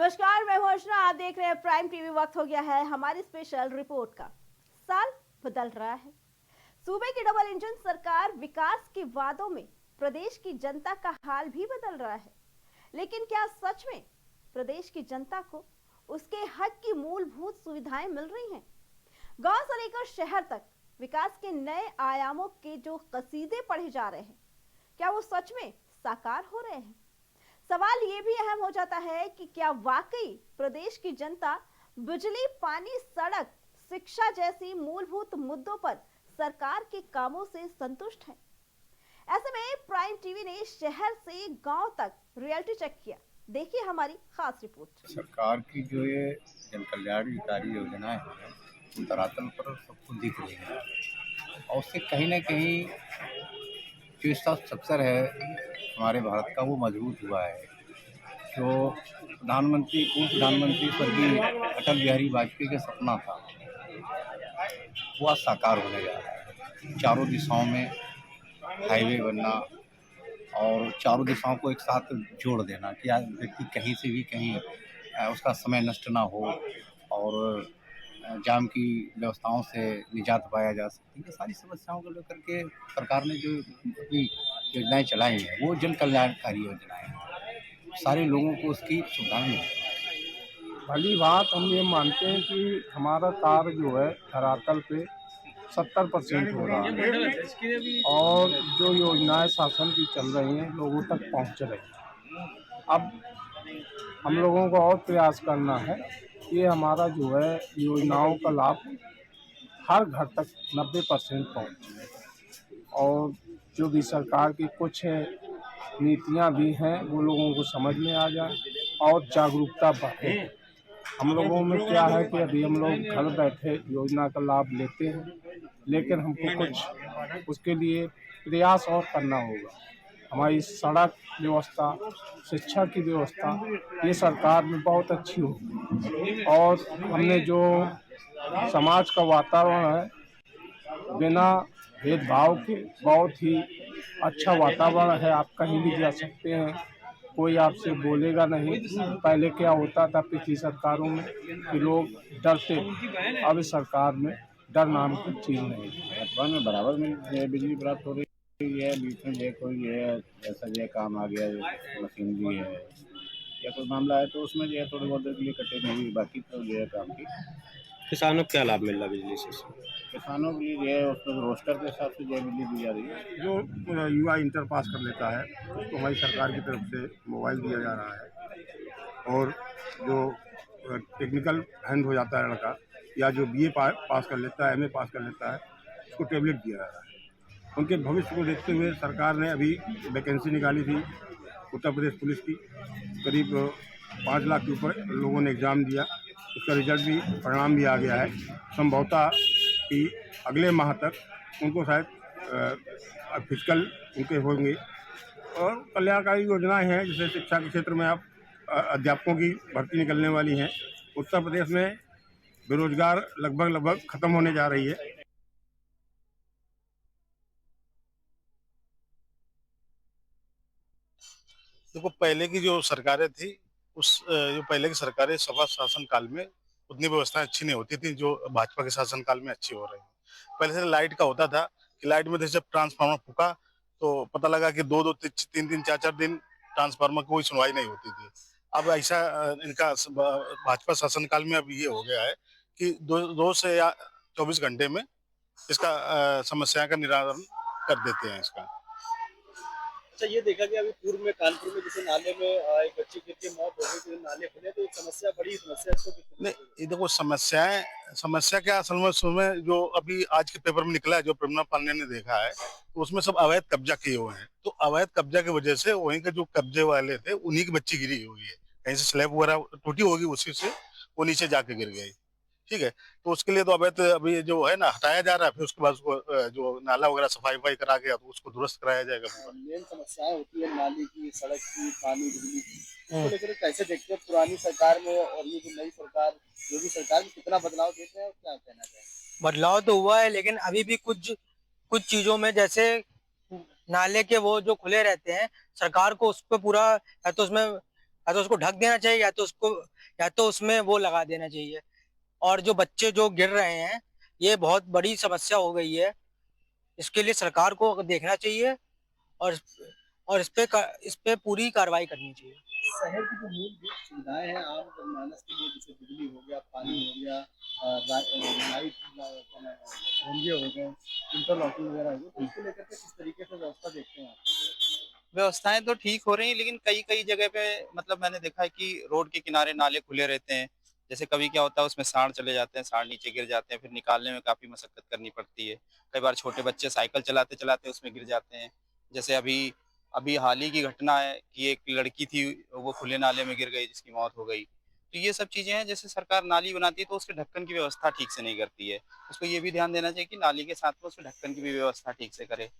नमस्कार, मैं हूं अर्चना। आप देख रहे हैं प्राइम टीवी। वक्त हो गया है हमारी स्पेशल रिपोर्ट का। साल बदल रहा है। सूबे की डबल इंजन सरकार विकास के वादों में प्रदेश की जनता का हाल भी बदल रहा है। लेकिन क्या सच में प्रदेश की जनता को उसके हक की मूलभूत सुविधाएं मिल रही हैं? गांव से लेकर शहर तक विकास के नए आयामों के जो कसीदे पढ़े जा रहे हैं, क्या वो सच में साकार हो रहे हैं? सवाल ये भी अहम हो जाता है कि क्या वाकई प्रदेश की जनता बिजली, पानी, सड़क, शिक्षा जैसी मूलभूत मुद्दों पर सरकार के कामों से संतुष्ट है? ऐसे में प्राइम टीवी ने शहर से गांव तक रियलिटी चेक किया। देखिए हमारी खास रिपोर्ट। सरकार की जो ये जन कल्याणकारी योजनाएं हैं वो धरातल पर सबको दिख रही है और उससे कहीं ना कहीं जो इसका स्ट्रक्चर है हमारे भारत का वो मजबूत हुआ है। जो पूर्व प्रधानमंत्री स्वर्गीय अटल बिहारी वाजपेयी का सपना था वो आज साकार होने जा रहा है। चारों दिशाओं में हाईवे बनना और चारों दिशाओं को एक साथ जोड़ देना कि आज व्यक्ति कहीं से भी कहीं उसका समय नष्ट ना हो और जाम की व्यवस्थाओं से निजात पाया जा सकती है। सारी समस्याओं को लेकर के सरकार ने जो अपनी योजनाएं चलाई हैं वो जन कल्याणकारी योजनाएं हैं। सारे लोगों को उसकी सुविधाएं मिल रही हैं। भली बात हम ये मानते हैं कि हमारा कार्य जो है धरातल पे 70% हो रहा है और जो योजनाएं शासन की चल रही हैं लोगों तक पहुंच रही हैं। अब हम लोगों को और प्रयास करना है कि हमारा जो है योजनाओं का लाभ हर घर तक 90% पहुंचे और जो भी सरकार की कुछ नीतियां भी हैं वो लोगों को समझ में आ जाए और जागरूकता बढ़े। हम लोगों में क्या है कि अभी हम लोग घर बैठे योजना का लाभ लेते हैं, लेकिन हमको कुछ उसके लिए प्रयास और करना होगा। हमारी सड़क व्यवस्था, शिक्षा की व्यवस्था ये सरकार में बहुत अच्छी होगी और हमने जो समाज का वातावरण है बिना भेदभाव के बहुत ही अच्छा वातावरण है। आप कहीं भी जा सकते हैं, कोई आपसे बोलेगा नहीं। पहले क्या होता था पिछली सरकारों में कि लोग डरते थे, अब इस सरकार में डर नाम की चीज़ नहीं है। वर्तमान में बराबर में बिजली प्राप्त हो रही है। बीच में ये कोई है ऐसा जो काम आ गया मशीनरी है या कोई मामला है तो उसमें जो है थोड़ी बहुत देर के लिए कटे नहीं, बाकी तो जो है काम की। किसानों को क्या लाभ मिल रहा है बिजली से? किसानों के लिए जो है उसमें रोस्टर के हिसाब से जो है बिजली दी जा रही है। जो युवा इंटर पास कर लेता है उसको हमारी सरकार की तरफ से मोबाइल दिया जा रहा है और जो टेक्निकल हैंड हो जाता है लड़का या जो बीए पास कर लेता है, एमए पास कर लेता है, उसको टैबलेट दिया जा रहा है। उनके भविष्य को देखते हुए सरकार ने अभी वैकेंसी निकाली थी उत्तर प्रदेश पुलिस की। करीब 5 लाख के ऊपर लोगों ने एग्ज़ाम दिया, उसका रिजल्ट भी, परिणाम भी आ गया है। संभवतः कि अगले माह तक उनको शायद फिजिकल उनके होंगे। और कल्याणकारी योजनाएं हैं जैसे शिक्षा के क्षेत्र में अब अध्यापकों की भर्ती निकलने वाली हैं। उत्तर प्रदेश में बेरोजगार लगभग खत्म होने जा रही है। देखो, पहले की जो सरकारें थी जो पहले की सरकारें सपा शासन काल में उतनी व्यवस्थाएं अच्छी नहीं होती थी जो भाजपा के शासन काल में अच्छी हो रही है। पहले से लाइट का होता था कि लाइट में जब ट्रांसफार्मर फूका तो पता लगा कि 2-2, 3-3, 4-4 दिन ट्रांसफार्मर की कोई सुनवाई नहीं होती थी। अब ऐसा इनका भाजपा शासन काल में अब ये हो गया है कि 2 से या 24 घंटे में इसका समस्या का निराकरण कर देते हैं इसका। अच्छा, ये देखा गया अभी पूर्व में कानपुर में जैसे नाले में एक बच्ची गिर के मौत हो गई थी, नाले खुले तो एक समस्या, बड़ी समस्या इसको नहीं, ये देखो समस्या क्या असल में उसमें जो अभी आज के पेपर में निकला है जो प्रेरणा पांडे ने देखा है तो उसमें सब अवैध कब्जा किए हुए हैं। तो अवैध कब्जा की वजह से वहीं के जो कब्जे वाले थे उन्हीं की बच्ची गिरी हुई है, कहीं से स्लैब वगैरह टूटी होगी उसी से वो नीचे जाके गिर गई। ठीक है, तो उसके लिए तो अवैध अभी जो है ना हटाया जा रहा है, फिर उसके बाद उसको जो नाला वगैरह सफाई करा गया तो उसको दुरुस्त कराया जाएगा। मेन समस्याएं होती है नाली की, सड़क की, पानी, बिजली की, इसको लेकर कैसे देखते हैं पुरानी सरकार में और ये जो नई सरकार, योगी सरकार में कितना बदलाव देखते हैं और क्या कहना चाहिए? बदलाव तो हुआ है लेकिन अभी भी कुछ कुछ चीजों में, जैसे नाले के वो जो खुले रहते हैं, सरकार को उस पर पूरा, या तो उसमें या तो उसको ढक देना चाहिए या तो उसमें वो लगा देना चाहिए। और जो बच्चे जो गिर रहे हैं, ये बहुत बड़ी समस्या हो गई है। इसके लिए सरकार को देखना चाहिए और इस पे पूरी कार्रवाई करनी चाहिए। शहर की जो मूलभूत सुविधाएं हैं आम जनमानस के लिए, जैसे बिजली हो गया, पानी हो गया, लाइट, होंगे हो गए, इंटरलॉकिंग वगैरह हो गए, तो इसको लेकर के किस तरीके से व्यवस्था देखते हैं आप? व्यवस्थाएं तो ठीक हो रही हैं, लेकिन कई कई जगह पे मतलब मैंने देखा है कि रोड के किनारे नाले खुले रहते हैं। जैसे कभी क्या होता है, उसमें सांड चले जाते हैं, सांड नीचे गिर जाते हैं, फिर निकालने में काफी मशक्कत करनी पड़ती है। कई बार छोटे बच्चे साइकिल चलाते चलाते उसमें गिर जाते हैं। जैसे अभी अभी हाल ही की घटना है कि एक लड़की थी, वो खुले नाले में गिर गई, जिसकी मौत हो गई। तो ये सब चीजें हैं, जैसे सरकार नाली बनाती है तो उसके ढक्कन की व्यवस्था ठीक से नहीं करती है। उसको ये भी ध्यान देना चाहिए कि नाली के साथ में उसके ढक्कन की भी व्यवस्था ठीक से करे।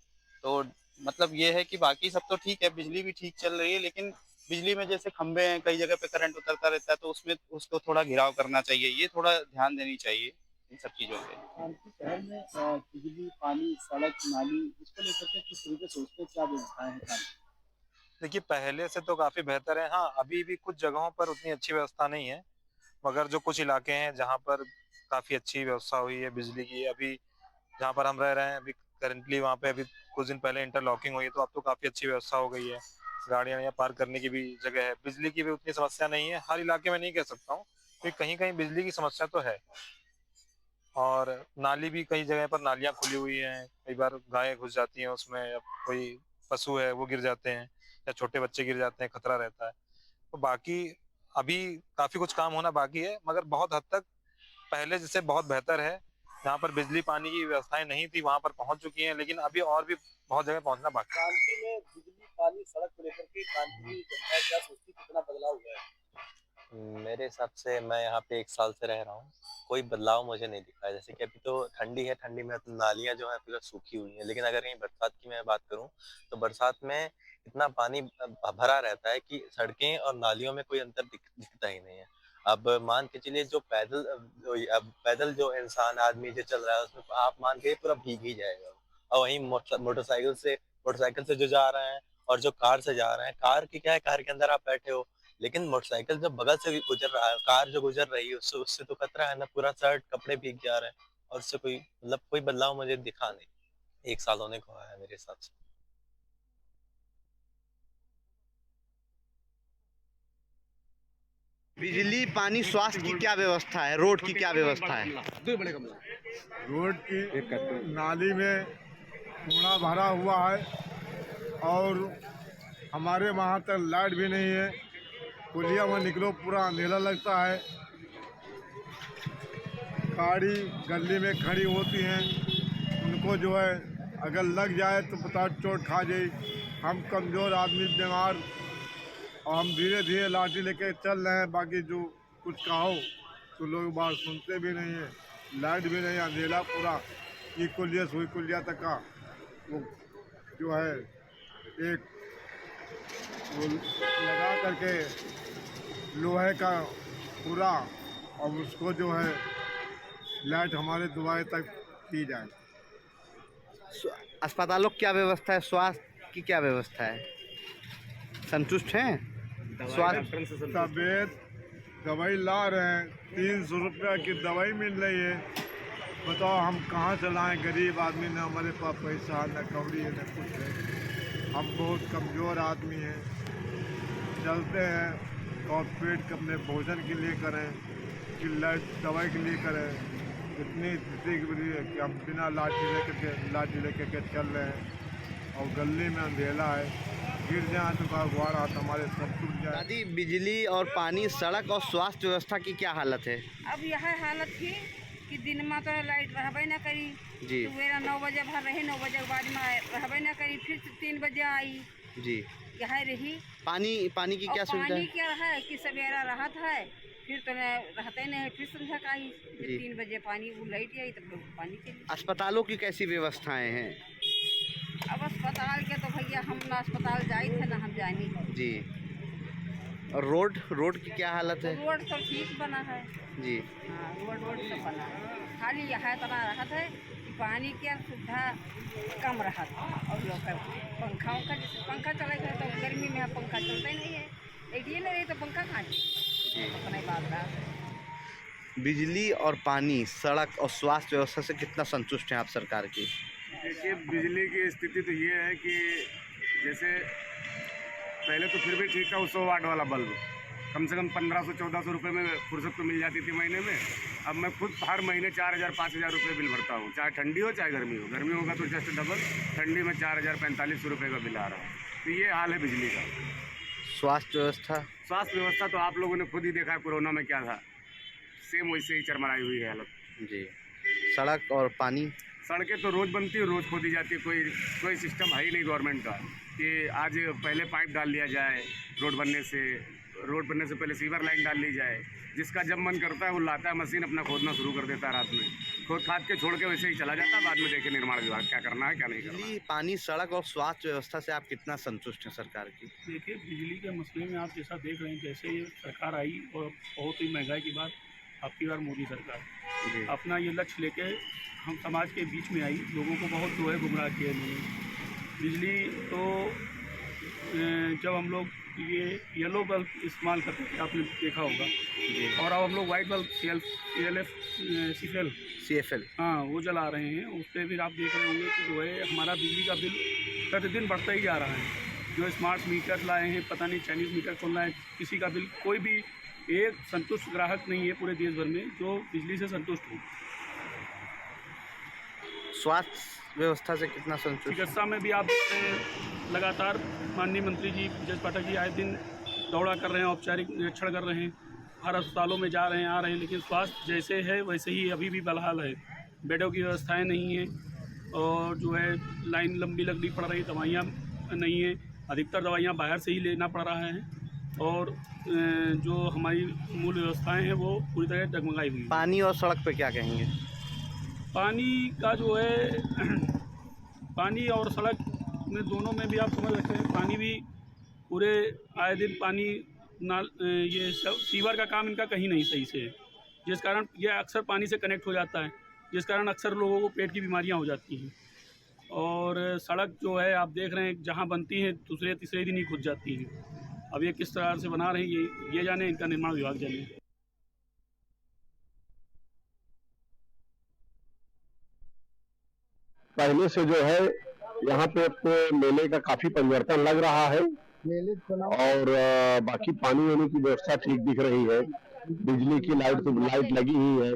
तो मतलब ये है कि बाकी सब तो ठीक है, बिजली भी ठीक चल रही है, लेकिन बिजली में जैसे खंभे हैं, कई जगह पे करंट उतरता रहता है, तो उसमें उसको थोड़ा घिराव करना चाहिए। ये थोड़ा ध्यान देनी चाहिए इन सब चीजों पे। कानपुर शहर में बिजली, पानी, सड़क, नाली, इसको लेकर के किस तरीके से उसमें क्या व्यवस्थाएं हैं कानपुर? देखिए, पहले से तो काफी बेहतर है। हाँ, अभी भी कुछ जगहों पर उतनी अच्छी व्यवस्था नहीं है, मगर जो कुछ इलाके हैं जहाँ पर काफी अच्छी व्यवस्था हुई है बिजली की, अभी जहाँ पर हम रह रहे हैं अभी करंटली, वहाँ पे अभी कुछ दिन पहले इंटरलॉकिंग हुई है, तो अब तो काफी अच्छी व्यवस्था हो गई है। गाड़ियां यहाँ पार्क करने की भी जगह है, बिजली की भी उतनी समस्या नहीं है। हर इलाके में नहीं कह सकता हूँ, क्योंकि कहीं कहीं बिजली की समस्या तो है। और नाली भी कई जगह पर नालियां खुली हुई हैं, कई बार गायें घुस जाती हैं उसमें, या कोई पशु है वो गिर जाते हैं, या छोटे बच्चे गिर जाते हैं, खतरा रहता है। तो बाकी अभी काफी कुछ काम होना बाकी है, मगर बहुत हद तक पहले जैसे बहुत बेहतर है। जहाँ पर बिजली पानी की व्यवस्थाएं नहीं थी वहां पर पहुंच चुकी हैं, लेकिन अभी और भी बहुत जगह पहुंचना बाकी है। कानपुर में बिजली, पानी, सड़क को लेकर के कानपुर की जनता क्या सोचती है, कितना बदलाव हुआ है? मेरे हिसाब से मैं यहाँ पे 1 साल से रह रहा हूँ, कोई बदलाव मुझे नहीं दिखा है। जैसे कि अभी तो ठंडी है, ठंडी में तो नालियाँ जो है पूरा सूखी हुई हैं, लेकिन अगर कहीं बरसात की मैं बात करूँ तो बरसात में इतना पानी भरा रहता है कि सड़कें और नालियों में कोई अंतर दिखता ही नहीं है। अब मान के चलिए जो पैदल जो इंसान आदमी जो चल रहा है उसमें आप मान के पूरा भीग ही जाएगा। और वहीं मोटरसाइकिल से जो जा रहे हैं और जो कार से जा रहे हैं, कार की क्या है, कार के अंदर आप बैठे हो, लेकिन मोटरसाइकिल जो बगल से गुजर रहा है, कार जो गुजर रही है, उससे तो खतरा है ना, पूरा शर्ट कपड़े भीग जा रहे हैं। और उससे कोई मतलब कोई बदलाव मुझे दिखा नहीं। 1 साल होने को है मेरे हिसाब से। बिजली, पानी, स्वास्थ्य की क्या व्यवस्था है, रोड की क्या व्यवस्था है? रोड की नाली में कूड़ा भरा हुआ है और हमारे वहाँ तक लाइट भी नहीं है। पुलिया में निकलो पूरा अंधेरा लगता है। गाड़ी गली में खड़ी होती हैं, उनको जो है अगर लग जाए तो पता चोट खा जाए। हम कमज़ोर आदमी बीमार, और हम धीरे धीरे लाठी लेके चल रहे हैं। बाकी जो कुछ कहो तो लोग बात सुनते भी नहीं है। लाइट भी नहीं, अंधेरा पूरा। ये कुलिया सुई कुलिया तक का वो जो है एक वो लगा करके लोहे का पूरा, और उसको जो है लाइट हमारे दुआरे तक दी जाए। अस्पतालों की क्या व्यवस्था है, स्वास्थ्य की क्या व्यवस्था है, संतुष्ट हैं? स्वास्थ्य तबीयत दवाई ला रहे हैं, 300 रुपया की दवाई मिल रही है। बताओ हम कहाँ से लाएं, गरीब आदमी, न हमारे पास पैसा, न कौड़ी है, न कुछ है। हम बहुत कमज़ोर आदमी हैं, चलते हैं और पेट अपने भोजन के लिए करें कि दवाई के लिए करें। इतनी स्थिति है कि हम बिना लाठी लेकर के चल रहे हैं, और गली में अंधेरा है, गिर जाए तो गुआरा हमारे सब टूट जाए। दादी, बिजली और पानी, सड़क और स्वास्थ्य व्यवस्था की क्या हालत है? अब यह हालत थी कि दिन में तो लाइट रहबे न करी जी, सवेरा 9 बजे भर रही, 9 बजे के बाद में रहबे न करी, फिर 3 बजे आई जी। यह रही। पानी की क्या सुविधा पानी है? क्या है कि सवेरा रहत है, फिर तो रहते नहीं है, फिर संध्या का आई, फिर 3 बजे पानी वो लाइट आई तब लोग पानी के लिए। अस्पतालों की कैसी व्यवस्थाएं हैं? अब अस्पताल के तो भैया हम ना अस्पताल जाए थे ना हम जानी जी। और रोड की क्या हालत है? रोड तो ठीक बना है जी। हाँ, रोड सब बना है, खाली यह इतना रहत है कि पानी की सुविधा कम रहत, और लोग पंखा जैसे पंखा चले गए तो गर्मी में पंखा चलता ही नहीं है, लाइटिए नहीं रही तो पंखा कहाँ चले? अपना ही बात रहा। बिजली और पानी, सड़क और स्वास्थ्य व्यवस्था से कितना संतुष्ट हैं आप सरकार की? देखिए, बिजली की स्थिति तो ये है कि जैसे पहले तो फिर भी ठीक था, 100 वाट वाला बल्ब कम से कम 1500-1400 रुपये में फुर्सत तो मिल जाती थी महीने में। अब मैं खुद हर महीने 4000-5000 रुपये बिल भरता हूँ, चाहे ठंडी हो चाहे गर्मी हो। गर्मी होगा तो जस्ट डबल, ठंडी में 4000-4500 रुपये का बिल आ रहा है। तो ये हाल है बिजली का। स्वास्थ्य व्यवस्था? स्वास्थ्य व्यवस्था तो आप लोगों ने खुद ही देखा कोरोना में क्या था, सेम वैसे ही चरमराई हुई है हालत जी। सड़क और पानी? सड़कें तो रोज़ बनती है, रोज़ खोदी जाती है। कोई सिस्टम है ही नहीं गवर्नमेंट का कि आज पहले पाइप डाल लिया जाए, रोड बनने से पहले सीवर लाइन डाल ली जाए। जिसका जब मन करता है वो लाता है मशीन, अपना खोदना शुरू कर देता है रात में, खोद खाद के छोड़ के वैसे ही चला जाता है। बाद में देखे निर्माण विभाग क्या करना है क्या नहीं करना। बिजली, पानी, सड़क और स्वास्थ्य व्यवस्था से आप कितना संतुष्ट हैं सरकार की? देखिए, बिजली के मसले में आप जैसा देख रहे हैं, जैसे ये सरकार आई और बहुत ही महंगाई की बात, आपकी बार मोदी सरकार अपना ये लक्ष्य लेके हम समाज के बीच में आई, लोगों को बहुत जो है गुमराह किया इन्होंने। बिजली तो जब हम लोग ये येलो बल्ब इस्तेमाल करते थे आपने देखा होगा, और अब हम लोग वाइट बल्ब CFL हाँ वो जला रहे हैं। उस पर भी आप देख रहे होंगे कि जो है हमारा बिजली का बिल प्रतिदिन बढ़ता ही जा रहा है। जो स्मार्ट मीटर लाए हैं, पता नहीं चाइनीज़ मीटर कौन लाए, किसी का बिल, कोई भी एक संतुष्ट ग्राहक नहीं है पूरे देश भर में जो बिजली से संतुष्ट हो। स्वास्थ्य व्यवस्था से कितना संतुष्ट? चिकित्सा में भी आप लगातार माननीय मंत्री जी ब्रजेश पाठक जी आए दिन दौड़ा कर रहे हैं, औपचारिक निरीक्षण कर रहे हैं, हर अस्पतालों में जा रहे हैं, आ रहे हैं। लेकिन स्वास्थ्य जैसे है वैसे ही अभी भी बदहाल है। बेडों की व्यवस्थाएं नहीं हैं और जो है लाइन लंबी लगनी पड़ रही, दवाइयाँ नहीं हैं, अधिकतर दवाइयाँ बाहर से ही लेना पड़ रहा है, और जो हमारी मूल व्यवस्थाएं हैं वो पूरी तरह डगमगाई हुई। पानी और सड़क पे क्या कहेंगे? पानी का जो है पानी और सड़क में दोनों में भी आप समझ सकते हैं, पानी भी पूरे आए दिन पानी नाल ये सीवर का काम इनका कहीं नहीं सही से है, जिस कारण ये अक्सर पानी से कनेक्ट हो जाता है, जिस कारण अक्सर लोगों को पेट की बीमारियां हो जाती हैं। और सड़क जो है आप देख रहे हैं जहां बनती हैं दूसरे तीसरे दिन ही खुद जाती हैं। अब ये किस तरह से बना रहे हैं ये जाने, इनका निर्माण विभाग जाने। पहले से जो है यहाँ पे अपने मेले का काफी परिवर्तन लग रहा है, और बाकी पानी वानी की व्यवस्था ठीक दिख रही है, बिजली की लाइट लगी हुई है,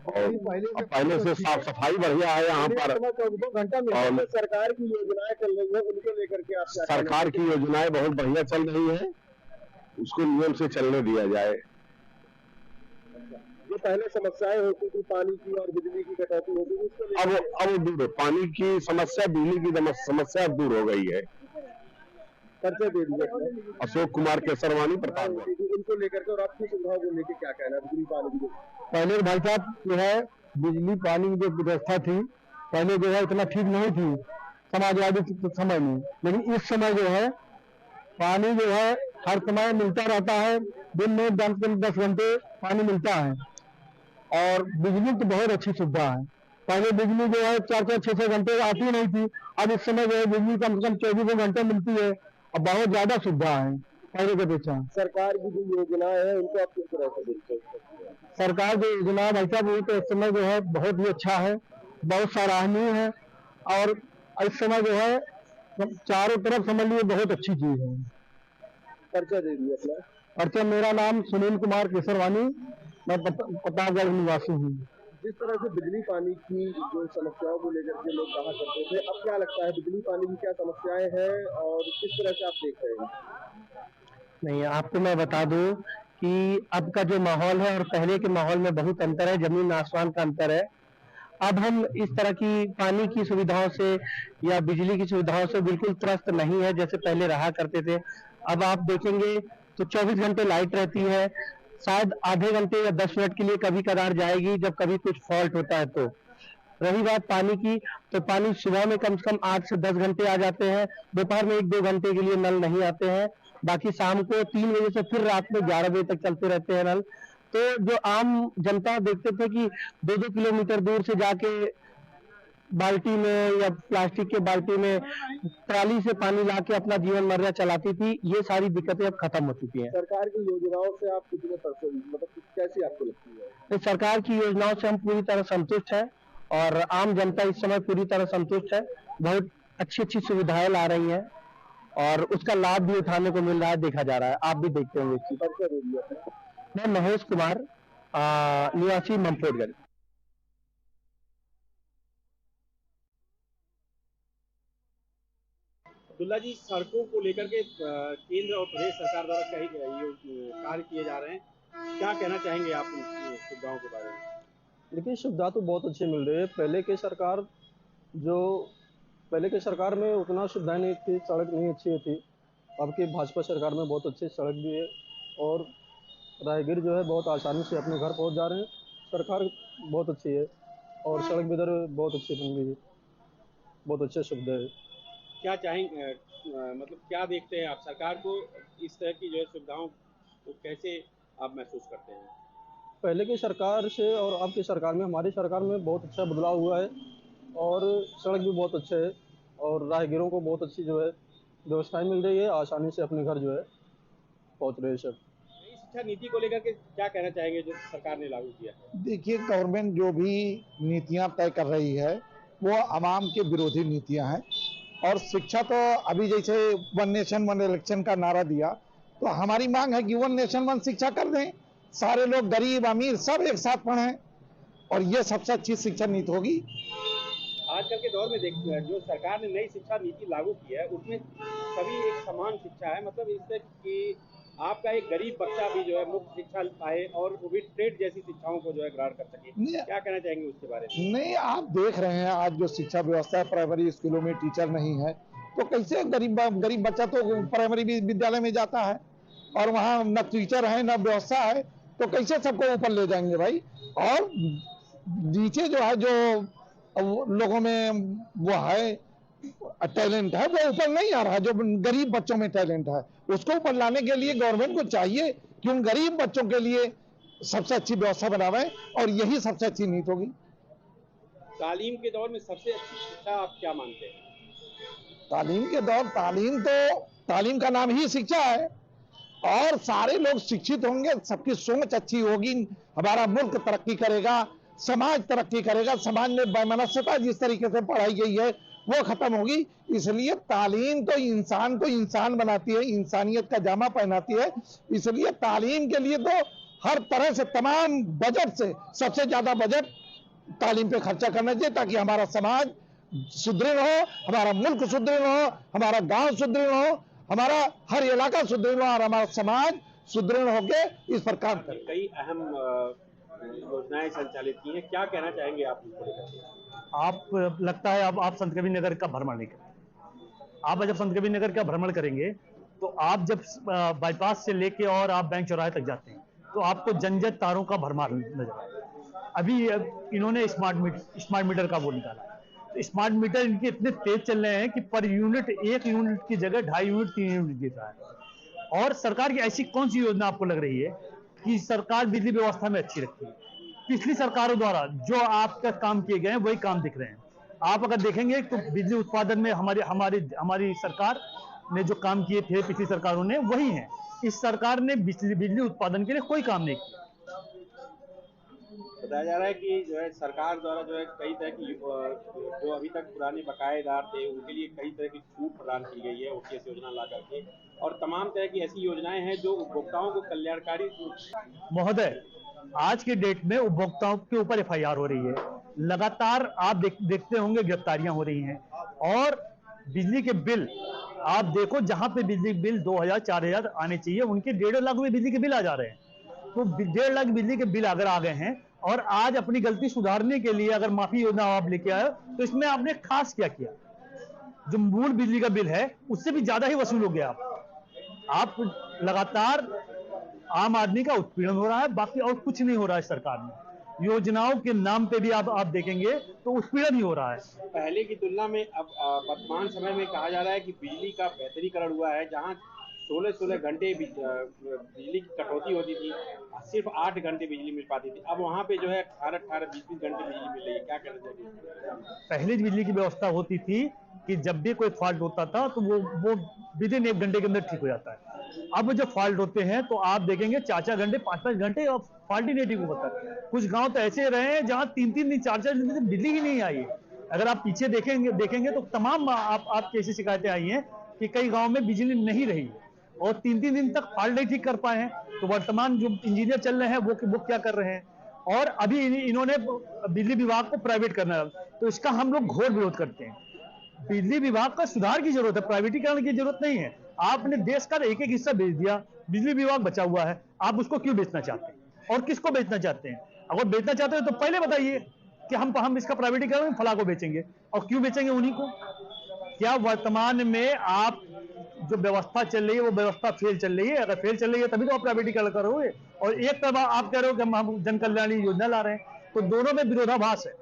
और पहले से साफ सफाई बढ़िया है यहाँ पर। और सरकार की योजनाएं चल रही है, उनको लेकर के आप सरकार की योजनाएं बहुत बढ़िया चल रही है, उसको नियम से चलने दिया जाए। जो पहले समस्याएं होती थी पानी की और बिजली की कटौती होती थी, उसको अब दूर है। पानी की समस्या, बिजली की समस्या दूर हो गई है। परिचय दे दिया अशोक कुमार केसरवानी, प्रतापगढ़। इनको लेकर के और आपकी सुविधाओं को लेकर क्या कहना है बिजली पानी की? पहले भाई साहब जो है बिजली पानी की जो व्यवस्था थी पहले जो है इतना ठीक नहीं थी समाजवादी समय में, लेकिन इस समय जो है पानी जो है हर समय मिलता रहता है, दिन में 10 घंटे पानी मिलता है, और बिजली तो बहुत अच्छी सुविधा है। पहले बिजली जो है 4-6 घंटे आती नहीं थी, अब इस समय जो है बिजली कम से कम 24 घंटे मिलती है, और बहुत ज्यादा सुविधा है पहले के अपेक्षा। सरकार की जो योजना है उनको आप किस तरह से देखते हैं? सरकार जो योजना है भाई साहब वो तो इस समय जो है बहुत ही अच्छा है, बहुत सराहनीय है, और इस समय जो है चारों तरफ समझ लीजिए बहुत अच्छी चीज है। परिचय दे दिया अपना। परिचय, मेरा नाम सुनील कुमार केसरवानी, मैं प्रतापगढ़ निवासी हूँ। जिस तरह से बिजली पानी की जो समस्याओं को लेकर के लोग कहा करते थे, अब क्या लगता है बिजली पानी की क्या समस्याएं हैं और किस तरह से आप देख रहे हैं? नहीं, आपको मैं बता दूं कि अब का जो माहौल है और पहले के माहौल में बहुत अंतर है, जमीन आसमान का अंतर है। अब हम इस तरह की पानी की सुविधाओं से या बिजली की सुविधाओं से बिल्कुल त्रस्त नहीं है जैसे पहले रहा करते थे। अब आप देखेंगे तो 24 घंटे लाइट रहती है, शायद आधे घंटे या 10 मिनट के लिए कभी कदार जाएगी जब कभी कुछ फॉल्ट होता है। तो रही बात पानी की, तो पानी सुबह में कम से कम 8 से 10 घंटे आ जाते हैं, दोपहर में 1-2 घंटे के लिए नल नहीं आते हैं, बाकी शाम को 3 बजे से फिर रात में 11 बजे तक चलते रहते हैं नल। तो जो आम जनता देखते थे कि 2-2 किलोमीटर दूर से जाके बाल्टी में या प्लास्टिक के बाल्टी में ट्राली से पानी ला के अपना जीवन मर्या चलाती थी, ये सारी दिक्कतें अब खत्म हो चुकी हैं। सरकार की योजनाओं से आप कितने परसेंट मतलब कैसी आपको लगती है? सरकार की योजनाओं से हम पूरी तरह संतुष्ट हैं और आम जनता इस समय पूरी तरह संतुष्ट है। बहुत अच्छी अच्छी सुविधाएं ला रही हैं और उसका लाभ भी उठाने को मिल रहा है, देखा जा रहा है। आप भी देखते होंगे इस चीज। मैं महेश कुमार, निवासी मंफोटगढ़। अब्दुल्ला जी, सड़कों को लेकर के केंद्र और प्रदेश सरकार द्वारा कई कार्य किए जा रहे हैं, क्या कहना चाहेंगे आप उन सुविधाओं के बारे में? देखिए, सुविधा तो बहुत अच्छी मिल रही है। पहले के सरकार में उतना सुविधा नहीं थी, सड़क नहीं अच्छी थी। अब की भाजपा सरकार में बहुत अच्छी सड़क भी है और राहगीर जो है बहुत आसानी से अपने घर पहुंच जा रहे हैं। सरकार बहुत अच्छी है और सड़क भी इधर बहुत अच्छी बन गई है, बहुत अच्छी सुविधा है। क्या चाहेंगे, मतलब क्या देखते हैं आप सरकार को इस तरह की जो है सुविधाओं को कैसे आप महसूस करते हैं? पहले की सरकार से और अब की सरकार में, हमारी सरकार में बहुत अच्छा बदलाव हुआ है और सड़क भी बहुत अच्छे है और राहगीरों को बहुत अच्छी जो है व्यवस्थाएं मिल रही है, आसानी से अपने घर जो है पहुंच रहे हैं सब। नई शिक्षा नीति को लेकर के क्या कहना चाहेंगे जो सरकार ने लागू किया है? देखिए, गवर्नमेंट जो भी नीतियां तय कर रही है वो आवाम के विरोधी नीतियां हैं और शिक्षा तो अभी जैसे 1 नेशन 1 इलेक्शन का नारा दिया, तो हमारी मांग है कि 1 नेशन 1 शिक्षा कर दें, सारे लोग गरीब अमीर सब एक साथ पढ़ें और ये सबसे अच्छी शिक्षा नीति होगी। आजकल के दौर में जो सरकार ने नई शिक्षा नीति लागू की है उसमें सभी एक समान शिक्षा है, मतलब इससे कि आपका एक गरीब बच्चा भी जो है मुफ्त शिक्षा पाए और वो भी ट्रेड जैसी शिक्षाओं को जो है ग्रहण कर सके, क्या कहना चाहेंगे उसके बारे में? नहीं, आप देख रहे हैं आज जो शिक्षा व्यवस्था है, प्राइमरी स्कूलों में टीचर नहीं है तो कैसे गरीब बच्चा तो प्राइमरी विद्यालय में जाता है और वहाँ न टीचर है न व्यवस्था है, तो कैसे सबको ऊपर ले जाएंगे भाई? और नीचे जो है, जो लोगों में वो है टैलेंट है, वो ऊपर नहीं आ रहा है। जो गरीब बच्चों में टैलेंट है उसको ऊपर लाने के लिए गवर्नमेंट को चाहिए कि उन गरीब बच्चों के लिए सबसे अच्छी व्यवस्था बनावे और यही सबसे अच्छी नीति होगी। तालीम के दौर में सबसे अच्छी शिक्षा आप क्या मानते हैं? तालीम का नाम ही शिक्षा है और सारे लोग शिक्षित होंगे, सबकी सोच अच्छी होगी, हमारा मुल्क तरक्की करेगा, समाज तरक्की करेगा। समाज में वैमनस्यता जिस तरीके से पढ़ाई गई है वो खत्म होगी। इसलिए तालीम तो इंसान को इंसान बनाती है, इंसानियत का जामा पहनाती है। इसलिए तालीम के लिए तो हर तरह से तमाम बजट से सबसे ज्यादा बजट तालीम पे खर्चा करना चाहिए ताकि हमारा समाज सुदृढ़ हो, हमारा मुल्क सुदृढ़ हो, हमारा गांव सुदृढ़ हो, हमारा हर इलाका सुदृढ़ हो और हमारा समाज सुदृढ़ होके इस पर काम करे। कई अहम योजनाएं संचालित की हैं, क्या कहना चाहेंगे आप इसको लेकर? आप लगता है अब आप संत कबीर नगर का भ्रमण नहीं करते। आप जब संत कबीर नगर का भ्रमण करेंगे तो आप जब बाईपास से लेके और आप बैंक चौराहे तक जाते हैं तो आपको जंजट तारों का भरमार नजर आएगा। अभी इन्होंने स्मार्ट मीटर का वो निकाला है, तो स्मार्ट मीटर इनके इतने तेज चल रहे हैं कि पर यूनिट 1 यूनिट की जगह 2.5 यूनिट 3 यूनिट गिर रहा है। और सरकार की ऐसी कौन सी योजना आपको लग रही है कि सरकार बिजली व्यवस्था में अच्छी रखती है? पिछली सरकारों द्वारा जो आपका काम किए गए हैं वही काम दिख रहे हैं। आप अगर देखेंगे तो बिजली उत्पादन में हमारी सरकार ने जो काम किए थे पिछली सरकारों ने वही है। इस सरकार ने बिजली उत्पादन के लिए कोई काम नहीं किया। बताया जा रहा है कि जो है सरकार द्वारा जो है कई तरह की जो अभी तक पुराने बकायेदार थे उनके लिए कई तरह की छूट प्रदान की गई है ओटीएस योजना ला करके, और तमाम तरह की ऐसी योजनाएं हैं जो उपभोक्ताओं को कल्याणकारी। महोदय, आज के डेट में उपभोक्ताओं के ऊपर एफआईआर हो रही है, लगातार आप देखते होंगे गिरफ्तारियां हो रही हैं और बिजली के बिल आप देखो, जहां पे बिजली बिल 2000 4000 आने चाहिए उनके 1.5 लाख में बिजली के बिल आ जा रहे हैं। तो 1.5 लाख बिजली के बिल अगर आ गए हैं और आज अपनी गलती सुधारने के लिए अगर माफी योजना आप लेके आए तो इसमें आपने खास क्या किया? जो मूल बिजली का बिल है उससे भी ज्यादा ही वसूल हो गया। आप लगातार आम आदमी का उत्पीड़न हो रहा है, बाकी और कुछ नहीं हो रहा है। सरकार में योजनाओं के नाम पे भी आप देखेंगे तो उत्पीड़न ही हो रहा है। पहले की तुलना में अब वर्तमान समय में कहा जा रहा है कि बिजली का बेहतरीकरण हुआ है, जहां 16-16 घंटे बिजली की कटौती होती थी, सिर्फ 8 घंटे बिजली मिल पाती थी। अब वहाँ पे जो है 18-18, 20-20 घंटे बिजली मिल रही है। क्या कहना चाहिए? पहले बिजली की व्यवस्था होती थी कि जब भी कोई फॉल्ट होता था तो वो विद इन 1 घंटे के अंदर ठीक हो जाता है। अब जब फॉल्ट होते हैं तो आप देखेंगे 4-4 घंटे, 5-5 घंटे और फॉल्ट ही नहीं ठीक होता है। कुछ गांव तो ऐसे रहे हैं जहां 3-3 दिन, 4-4 दिन से बिजली ही नहीं आई है। अगर आप पीछे देखेंगे तो तमाम आपकी ऐसी शिकायतें आई हैं कि कई गाँव में बिजली नहीं रही है और 3-3 दिन तक फॉल्ट नहीं ठीक कर पाए हैं। तो वर्तमान जो इंजीनियर चल रहे हैं वो क्या कर रहे हैं, और अभी इन्होंने बिजली विभाग को प्राइवेट करना, तो इसका हम लोग घोर विरोध करते हैं। बिजली विभाग का सुधार की जरूरत है, प्राइवेटीकरण की जरूरत नहीं है। आपने देश का एक एक हिस्सा बेच दिया, बिजली विभाग बचा हुआ है, आप उसको क्यों बेचना चाहते हैं और किसको बेचना चाहते हैं? अगर बेचना चाहते हैं तो पहले बताइए कि हम इसका प्राइवेटीकरण फला को बेचेंगे, और क्यों बेचेंगे उन्हीं को? क्या वर्तमान में आप जो व्यवस्था चल रही है वो व्यवस्था फेल चल रही है? अगर फेल चल रही है तभी तो आप प्राइवेटीकरण करोगे, और एक तरफ आप कह रहे हो कि हम जन कल्याण योजना ला रहे हैं, तो दोनों में विरोधाभास है।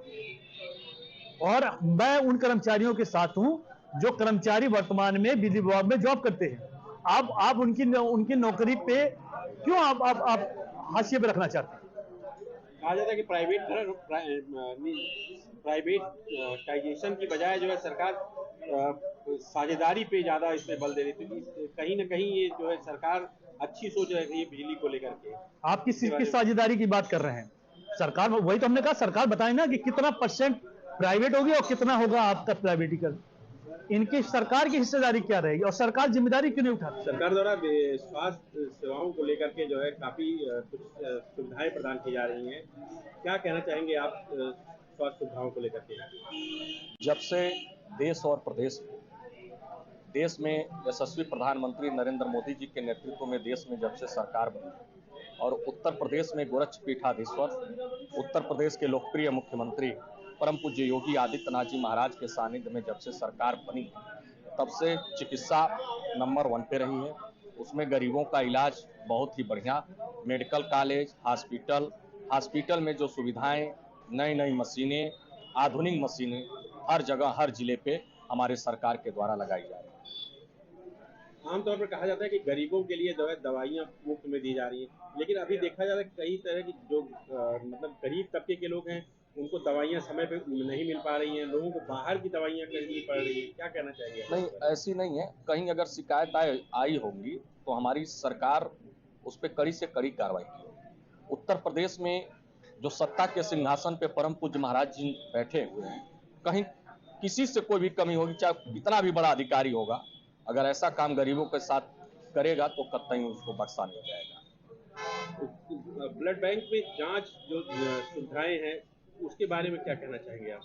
और मैं उन कर्मचारियों के साथ हूं जो कर्मचारी वर्तमान में बिजली विभाग में जॉब करते हैं। आप उनकी नौकरी पे क्यों आप हाशिए पे रखना चाहते हैं? कहा जाता है कि प्राइवेटाइजेशन की बजाय जो है सरकार साझेदारी पे ज्यादा इसमें बल दे रही थी। कहीं ना कहीं ये जो है सरकार अच्छी सोच रही है बिजली को लेकर के। आप किस साझेदारी की बात कर रहे हैं? सरकार, वही तो हमने कहा, सरकार बताए ना कि कितना % प्राइवेट होगी और कितना होगा आपका प्राइवेटीकरण। इनकी सरकार की हिस्सेदारी क्या रहेगी और सरकार जिम्मेदारी क्यों नहीं उठाती? सरकार द्वारा स्वास्थ्य सेवाओं को लेकर के जो है काफी कुछ सुविधाएं प्रदान की जा रही हैं। क्या कहना चाहेंगे आप स्वास्थ्य सुविधाओं को लेकर के? जब से देश और प्रदेश देश में यशस्वी प्रधानमंत्री नरेंद्र मोदी जी के नेतृत्व में देश में जब से सरकार बनी और उत्तर प्रदेश में गोरक्षपीठाधीश्वर, उत्तर प्रदेश के लोकप्रिय मुख्यमंत्री परम पूज्य योगी आदित्यनाथ जी महाराज के सानिध्य में जब से सरकार बनी तब से चिकित्सा नंबर 1 पे रही है। उसमें गरीबों का इलाज बहुत ही बढ़िया, मेडिकल कॉलेज, हॉस्पिटल में जो सुविधाएं, नई मशीनें, आधुनिक मशीनें हर जगह हर जिले पे हमारे सरकार के द्वारा लगाई जा रही है। आमतौर पर कहा जाता है कि गरीबों के लिए दवाइयाँ मुफ्त में दी जा रही हैं, लेकिन अभी देखा जाता है कई तरह की जो मतलब गरीब तबके के लोग हैं उनको दवाइयाँ समय पे नहीं मिल पा रही हैं, लोगों को बाहर की दवाइयाँ खरीदनी पड़ रही है। क्या कहना चाहिए? नहीं, ऐसी नहीं है। कहीं अगर शिकायत आई होगी तो हमारी सरकार उस पर कड़ी से कड़ी कार्रवाई की। उत्तर प्रदेश में जो सत्ता के सिंहासन पे परम पूज्य महाराज जी बैठे हुए हैं, कहीं किसी से कोई भी कमी होगी, चाहे कितना भी बड़ा अधिकारी होगा, अगर ऐसा काम गरीबों के साथ करेगा तो कतई उसको बख्शा नहीं जाएगा। ब्लड बैंक में जांच जो सुविधाएं हैं उसके बारे में क्या कहना चाहेंगे आप?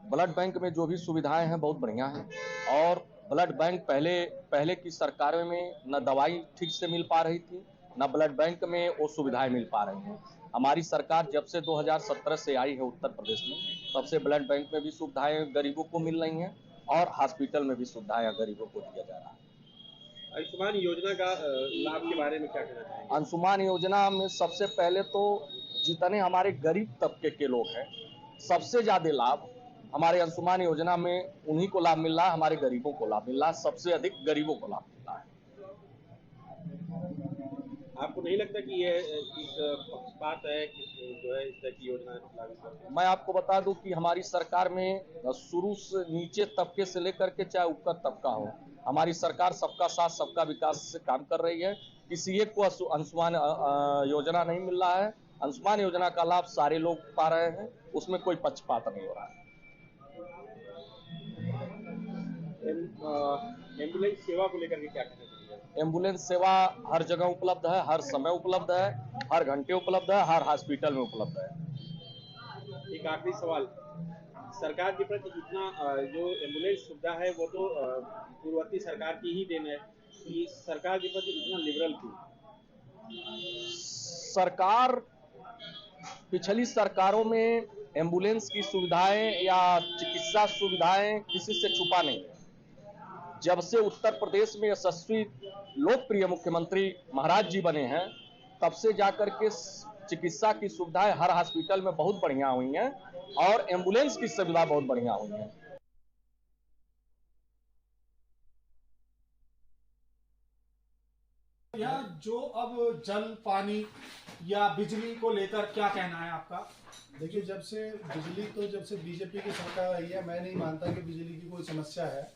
ब्लड बैंक में जो भी सुविधाएं हैं बहुत बढ़िया हैं, और ब्लड बैंक पहले की सरकारों में न दवाई ठीक से मिल पा रही थी, न ब्लड बैंक में वो सुविधाएं मिल पा रही हैं। हमारी सरकार जब से 2017 से आई है उत्तर प्रदेश में, तब से ब्लड बैंक में भी सुविधाएं गरीबों को मिल रही हैं और हॉस्पिटल में भी सुविधाएं गरीबों को दिया जा रहा है। आयुष्मान योजना का लाभ के बारे में क्या कहना चाहेंगे? आयुष्मान योजना में सबसे पहले तो जितने हमारे गरीब तबके के लोग हैं, सबसे ज्यादा लाभ हमारे आयुष्मान योजना में उन्हीं को लाभ मिल रहा है, हमारे गरीबों को लाभ मिल रहा है, सबसे अधिक गरीबों को लाभ मिल रहा है। आपको नहीं लगता कि ये पक्षपात है कि जो है इस तरह की योजना लागू करते हैं? मैं आपको बता दूं कि हमारी सरकार में शुरू से नीचे तबके से लेकर के चाहे ऊपर तबका हो, हमारी सरकार सबका साथ सबका विकास से काम कर रही है। किसी एक को आयुष्मान योजना नहीं मिल रहा है। आयुष्मान योजना का लाभ सारे लोग पा रहे हैं, उसमें कोई पक्षपात नहीं हो रहा है। एम्बुलेंस सेवा को लेकर के क्या कहना चाहिए? एम्बुलेंस सेवा हर जगह उपलब्ध है, हर समय उपलब्ध है, हर घंटे उपलब्ध है, हर हॉस्पिटल में उपलब्ध है। एक आखिरी सवाल, सरकार के प्रति इतना जो एम्बुलेंस सुविधा है वो तो पूर्ववर्ती सरकार की ही देन है, कि सरकार के प्रति इतना लिबरल क्यों? सरकार पिछली सरकारों में एम्बुलेंस की सुविधाएं या चिकित्सा सुविधाएं किसी से छुपा नहीं है। जब से उत्तर प्रदेश में यशस्वी लोकप्रिय मुख्यमंत्री महाराज जी बने हैं, तब से जाकर के चिकित्सा की सुविधाएं हर हॉस्पिटल में बहुत बढ़िया हुई हैं और एम्बुलेंस की सुविधा बहुत बढ़िया हुई है। जो अब जल, पानी या बिजली को लेकर क्या कहना है आपका? देखिए, जब से बीजेपी की सरकार आई है, मैं नहीं मानता कि बिजली की कोई समस्या है।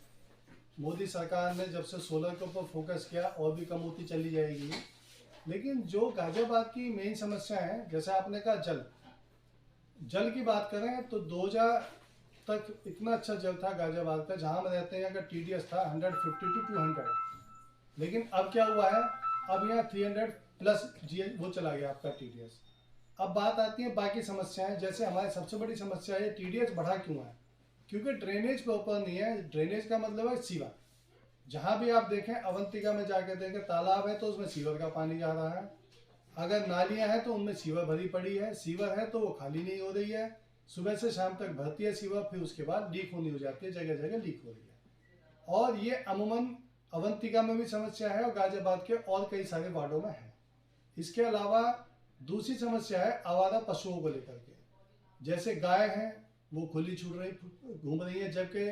मोदी सरकार ने जब से सोलर के ऊपर फोकस किया, और भी कम होती चली जाएगी। लेकिन जो गाजियाबाद की मेन समस्या है, जैसे आपने कहा जल की बात करें तो 2000 तक इतना अच्छा जल था गाजियाबाद का, जहाँ हम रहते हैं यहाँ का TDS था 150 to 200। लेकिन अब क्या हुआ है, अब यहाँ 300 प्लस वो चला गया आपका TDS। अब बात आती है बाकी समस्याएं, जैसे हमारी सबसे बड़ी समस्या है TDS बढ़ा क्यों है? क्योंकि ड्रेनेज प्रॉपर नहीं है। ड्रेनेज का मतलब है सीवर। जहाँ भी आप देखें, अवंतिका में जाके देखें, तालाब है तो उसमें सीवर का पानी जा रहा है, अगर नालियाँ हैं तो उनमें सीवर भरी पड़ी है, सीवर है तो वो खाली नहीं हो रही है, सुबह से शाम तक भरती है सीवर, फिर उसके बाद लीक होनी हो जाती है, जगह जगह लीक हो रही है। और ये अमूमन अवंतिका में भी समस्या है और गाजियाबाद के और कई सारे वार्डों में है। इसके अलावा दूसरी समस्या है आवारा पशुओं को लेकर के। जैसे गाय हैं वो खुली घूम रही है, जबकि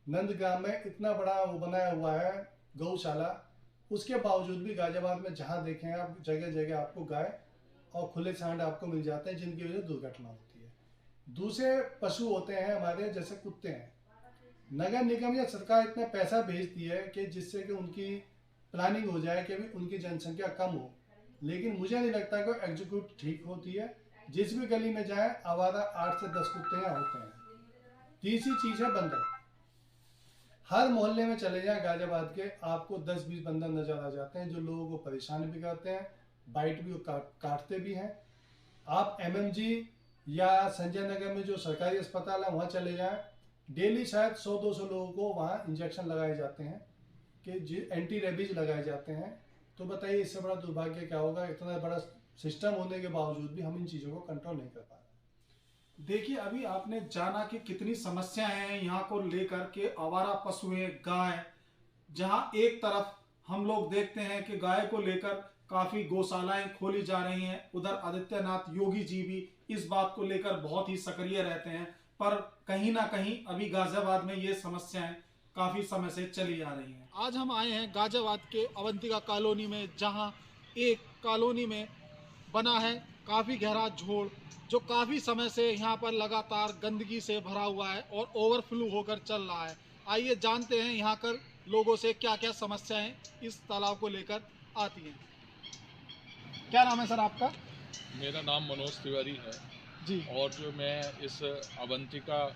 नंदग्राम में इतना बड़ा वो बनाया हुआ है गौशाला, उसके बावजूद भी गाजियाबाद में जहाँ देखें आप, जगह जगह आपको गाय और खुले सांड आपको मिल जाते हैं, जिनकी वजह से दुर्घटना होती है। दूसरे पशु होते हैं हमारे, जैसे कुत्ते हैं। नगर निगम या सरकार इतना पैसा भेजती है कि जिससे कि उनकी प्लानिंग हो जाए कि भी उनकी जनसंख्या कम हो, लेकिन मुझे नहीं लगता कि एग्जीक्यूट ठीक होती है। जिस भी गली में जाए आवारा 8 से 10 कुत्ते यहाँ होते हैं। तीसरी चीज है बंदर। हर मोहल्ले में चले जाएं गाजियाबाद के, आपको 10-20 बंदर नजर आ जाते हैं, जो लोगों को परेशान भी करते हैं, बाइट भी काटते भी हैं। आप MMG या संजय नगर में जो सरकारी अस्पताल है वहाँ चले जाएं, डेली शायद 100-200 लोगों को वहाँ इंजेक्शन लगाए जाते हैं कि एंटी रेबीज लगाए जाते हैं। तो बताइए इससे बड़ा दुर्भाग्य क्या होगा? इतना बड़ा सिस्टम होने के बावजूद भी हम इन चीज़ों को कंट्रोल नहीं कर पा रहे। देखिए, अभी आपने जाना कि कितनी समस्याएं हैं यहाँ को लेकर के, आवारा पशुएं, गाय, जहाँ एक तरफ हम लोग देखते हैं कि गाय को लेकर काफी गौशालाएं खोली जा रही हैं, उधर आदित्यनाथ योगी जी भी इस बात को लेकर बहुत ही सक्रिय रहते हैं, पर कहीं ना कहीं अभी गाजियाबाद में ये समस्याएं काफी समय से चली आ रही हैं। आज हम आए हैं गाजियाबाद के अवंतिका कॉलोनी में, जहां एक कॉलोनी में बना है काफी गहरा झोड़, जो काफी समय से यहाँ पर लगातार गंदगी से भरा हुआ है और ओवरफ्लो होकर चल रहा है। आइए जानते हैं यहाँ कर लोगों से क्या क्या समस्याएं इस तालाब को लेकर आती हैं। क्या नाम है सर आपका? मेरा नाम मनोज तिवारी है जी। और जो मैं इस अवंतिका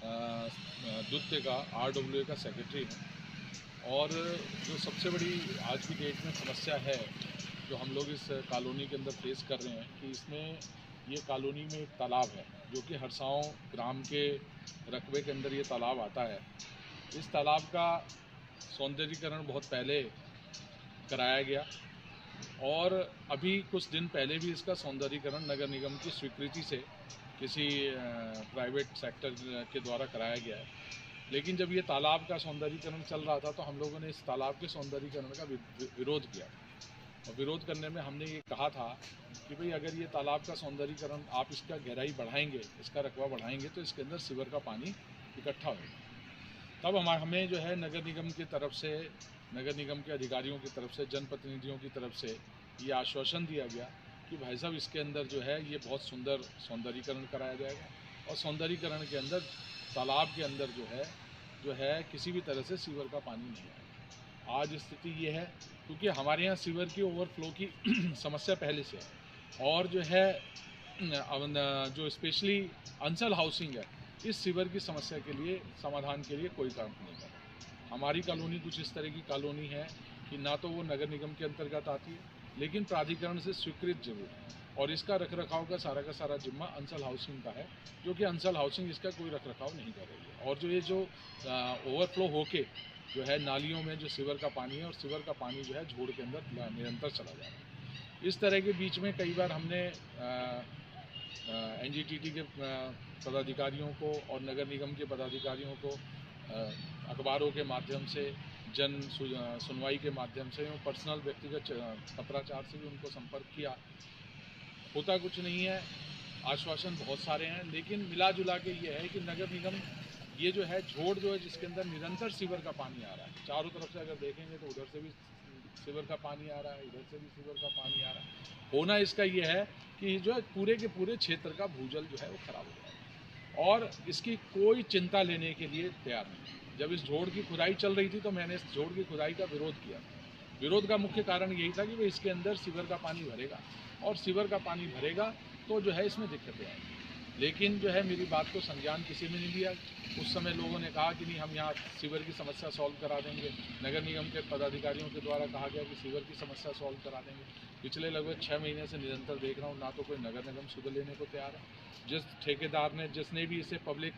द्वितीय का RWA का सेक्रेटरी हूँ। और जो सबसे बड़ी आज की डेट में समस्या है जो हम लोग इस कॉलोनी के अंदर फेस कर रहे हैं कि इसमें ये कॉलोनी में एक तालाब है जो कि हरसाओं ग्राम के रकबे के अंदर ये तालाब आता है। इस तालाब का सौंदर्यीकरण बहुत पहले कराया गया और अभी कुछ दिन पहले भी इसका सौंदर्यीकरण नगर निगम की स्वीकृति से किसी प्राइवेट सेक्टर के द्वारा कराया गया है। लेकिन जब ये तालाब का सौंदर्यीकरण चल रहा था तो हम लोगों ने इस तालाब के सौंदर्यीकरण का विरोध किया और विरोध करने में हमने ये कहा था कि भाई अगर ये तालाब का सौंदर्यीकरण आप इसका गहराई बढ़ाएंगे, इसका रकबा बढ़ाएंगे तो इसके अंदर सीवर का पानी इकट्ठा होगा। तब हमें जो है नगर निगम की तरफ से, नगर निगम के अधिकारियों की तरफ से, जनप्रतिनिधियों की तरफ से ये आश्वासन दिया गया कि भाई साहब इसके अंदर जो है ये बहुत सुंदर सौंदर्यीकरण कराया जाएगा और सौंदर्यीकरण के अंदर तालाब के अंदर जो है किसी भी तरह से सीवर का पानी नहीं आएगा। आज स्थिति ये है क्योंकि हमारे यहाँ सीवर की ओवरफ्लो की समस्या पहले से है और जो है जो स्पेशली अंचल हाउसिंग है, इस सीवर की समस्या के लिए समाधान के लिए कोई काम नहीं कर रहा। हमारी कॉलोनी कुछ इस तरह की कॉलोनी है कि ना तो वो नगर निगम के अंतर्गत आती है लेकिन प्राधिकरण से स्वीकृत जरूर है और इसका रखरखाव का सारा जिम्मा अंचल हाउसिंग का है, जो कि अंचल हाउसिंग इसका कोई रखरखाव नहीं कर रही है। और जो ये जो ओवरफ्लो होके जो है नालियों में जो सीवर का पानी है और सीवर का पानी जो है झोड़ के अंदर निरंतर चला जा रहा है। इस तरह के बीच में कई बार हमने NGTT के पदाधिकारियों को और नगर निगम के पदाधिकारियों को अखबारों के माध्यम से, जन सुनवाई के माध्यम से, पर्सनल व्यक्तिगत पत्राचार से भी उनको संपर्क किया। होता कुछ नहीं है, आश्वासन बहुत सारे हैं, लेकिन मिला जुला के ये है कि नगर निगम ये जो है झोड़ जो है जिसके अंदर निरंतर सीवर का पानी आ रहा है, चारों तरफ से अगर देखेंगे तो उधर से भी सीवर का पानी आ रहा है, इधर से भी सीवर का पानी आ रहा है। होना इसका ये है कि जो है पूरे के पूरे क्षेत्र का भूजल जो है वो खराब हो जाएगा और इसकी कोई चिंता लेने के लिए तैयार नहीं। जब इस जोड़ की खुदाई चल रही थी तो मैंने इस जोड़ की खुदाई का विरोध किया। विरोध का मुख्य कारण यही था कि भाई इसके अंदर सीवर का पानी भरेगा और सीवर का पानी भरेगा तो जो है इसमें दिक्कतें आएंगी। लेकिन जो है मेरी बात को संज्ञान किसी ने नहीं लिया। उस समय लोगों ने कहा कि नहीं, हम यहाँ सीवर की समस्या सॉल्व करा देंगे। नगर निगम के पदाधिकारियों के द्वारा कहा गया कि सीवर की समस्या सॉल्व करा देंगे। पिछले लगभग 6 महीने से निरंतर देख रहा हूँ, ना तो कोई नगर निगम सुध लेने को तैयार है। जिस ठेकेदार ने, जिसने भी इसे पब्लिक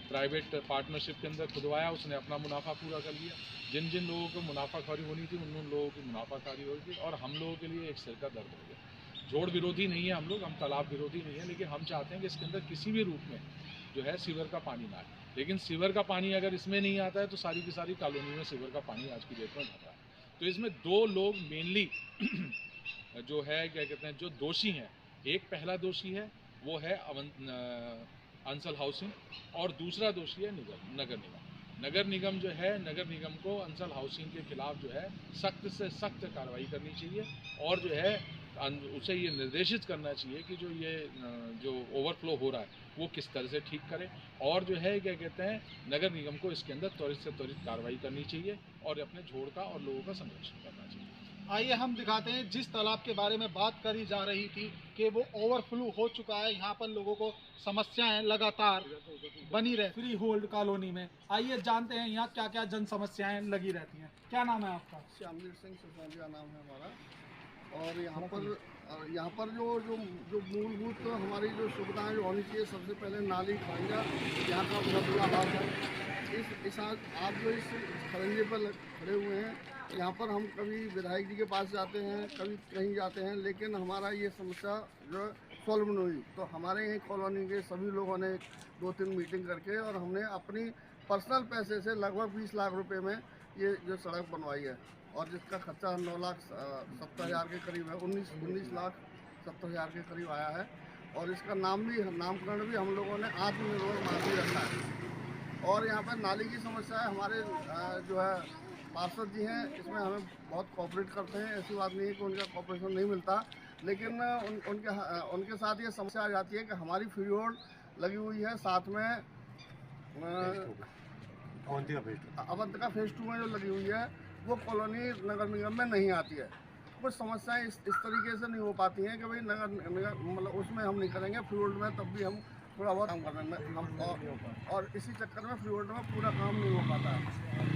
प्राइवेट पार्टनरशिप के अंदर खुदवाया, उसने अपना मुनाफा पूरा कर लिया। जिन जिन लोगों को मुनाफाखोरी होनी थी उन लोगों की मुनाफाखोरी होगी और हम लोगों के लिए एक सिर का दर्द हो गया। जोड़ विरोधी नहीं है हम लोग, हम तालाब विरोधी नहीं है, लेकिन हम चाहते हैं कि इसके अंदर किसी भी रूप में जो है सीवर का पानी ना आए। लेकिन सीवर का पानी अगर इसमें नहीं आता है तो सारी की सारी कॉलोनी में सीवर का पानी आज की डेट में भर रहा है। तो इसमें 2 लोग मेनली जो है क्या कहते हैं, जो दोषी हैं। एक पहला दोषी है वो है अंसल हाउसिंग और दूसरा दोषी है नगर निगम। नगर निगम जो है, नगर निगम को अंसल हाउसिंग के खिलाफ जो है सख्त से सख्त कार्रवाई करनी चाहिए और जो है उसे ये निर्देशित करना चाहिए कि जो ओवरफ्लो हो रहा है वो किस तरह से ठीक करे और जो है क्या कहते हैं, नगर निगम को इसके अंदर त्वरित से त्वरित कार्रवाई करनी चाहिए और अपने जोड़ का और लोगों का संरक्षण करना चाहिए। आइए हम दिखाते हैं जिस तालाब के बारे में बात करी जा रही थी कि वो ओवरफ्लो हो चुका है। यहाँ पर लोगों को समस्याएं लगातार बनी रहे फ्री होल्ड कॉलोनी में। आइए जानते हैं यहाँ क्या क्या जन समस्याएं लगी रहती हैं। क्या नाम है आपका? श्यामवीर सिंह सिसोदिया नाम है हमारा। और यहाँ पर जो मूलभूत हमारी जो सुविधाएं जो होनी चाहिए, सबसे पहले नाली खरंजा यहाँ का बहुत बुरा हाल है। आप जो इस खरंजे पर खड़े हुए हैं, यहाँ पर हम कभी विधायक जी के पास जाते हैं, कभी कहीं जाते हैं, लेकिन हमारा ये समस्या जो सॉल्व नहीं हुई। तो हमारे यहाँ कॉलोनी के सभी लोगों ने 2-3 मीटिंग करके और हमने अपनी पर्सनल पैसे से लगभग 20 लाख रुपए में ये जो सड़क बनवाई है और जिसका खर्चा 9,70,000 के करीब है, 19,70,000 के करीब आया है। और इसका नामकरण भी हम लोगों ने आत्मनिर्भर मार्गी रखा है। और यहाँ पर नाली की समस्या है। हमारे जो है पार्षद जी हैं, इसमें हमें बहुत कोऑपरेट करते हैं। ऐसी बात नहीं है कि उनका कोऑपरेशन नहीं मिलता, लेकिन उनके साथ ये समस्या आ जाती है कि हमारी फ्री होल्ड लगी हुई है, साथ में अवंतिका फेज 2 में जो लगी हुई है वो कॉलोनी नगर निगम में नहीं आती है। कुछ समस्याएं इस तरीके से नहीं हो पाती हैं कि भाई नगर मतलब उसमें हम नहीं करेंगे, फ्री होल्ड में तब भी हम थोड़ा बहुत काम कर रहे हैं और इसी चक्कर में फ्री होल्ड में पूरा काम नहीं हो पाता है।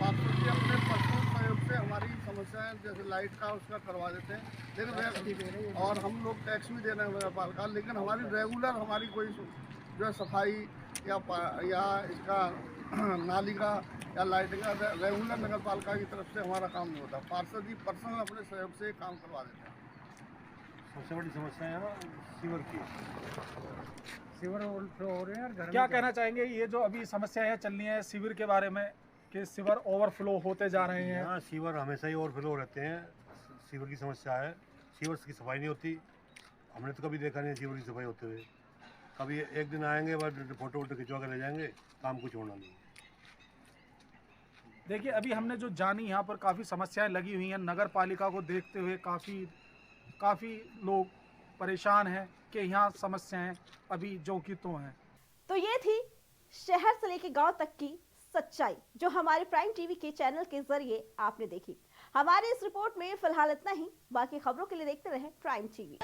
पार्षद जी अपने पर्सनल सहयोग से हमारी समस्याएं जैसे लाइट का उसका करवा देते हैं, लेकिन और हम लोग टैक्स भी दे रहे हैं व्यापार का, लेकिन हमारी रेगुलर हमारी कोई जो है सफाई या इसका नाली का या लाइटिंग का रेगुलर नगर पालिका की तरफ से हमारा काम नहीं होता। पार्षद जी पर्सनल अपने सहयोग से काम करवा देते हैं। सबसे बड़ी समस्या है सीवर की, सीवर ओवरफ्लो हो रहे हैं। क्या कहना चाहेंगे ये जो अभी समस्याएं चल रही हैं सीवर के बारे में कि सीवर ओवरफ्लो होते जा रहे हैं? हाँ, सीवर हमेशा ही ओवरफ्लो रहते हैं। सीवर की समस्या है, सीवर की सफाई नहीं होती। हमने तो कभी देखा नहीं सीवर की सफाई होते हुए। कभी एक दिन आएंगे, बाद फोटो खिंचवा कर ले जाएंगे, काम कुछ होना नहीं। देखिए अभी हमने जो जानी, यहाँ पर काफ़ी समस्याएं लगी हुई हैं। नगर पालिका को देखते हुए काफ़ी लोग परेशान हैं कि यहाँ समस्याएं अभी जो की तो हैं। तो ये थी शहर से लेकर गांव तक की सच्चाई जो हमारे प्राइम टीवी के चैनल के जरिए आपने देखी। हमारे इस रिपोर्ट में फिलहाल इतना ही। बाकी खबरों के लिए देखते रहें प्राइम टीवी।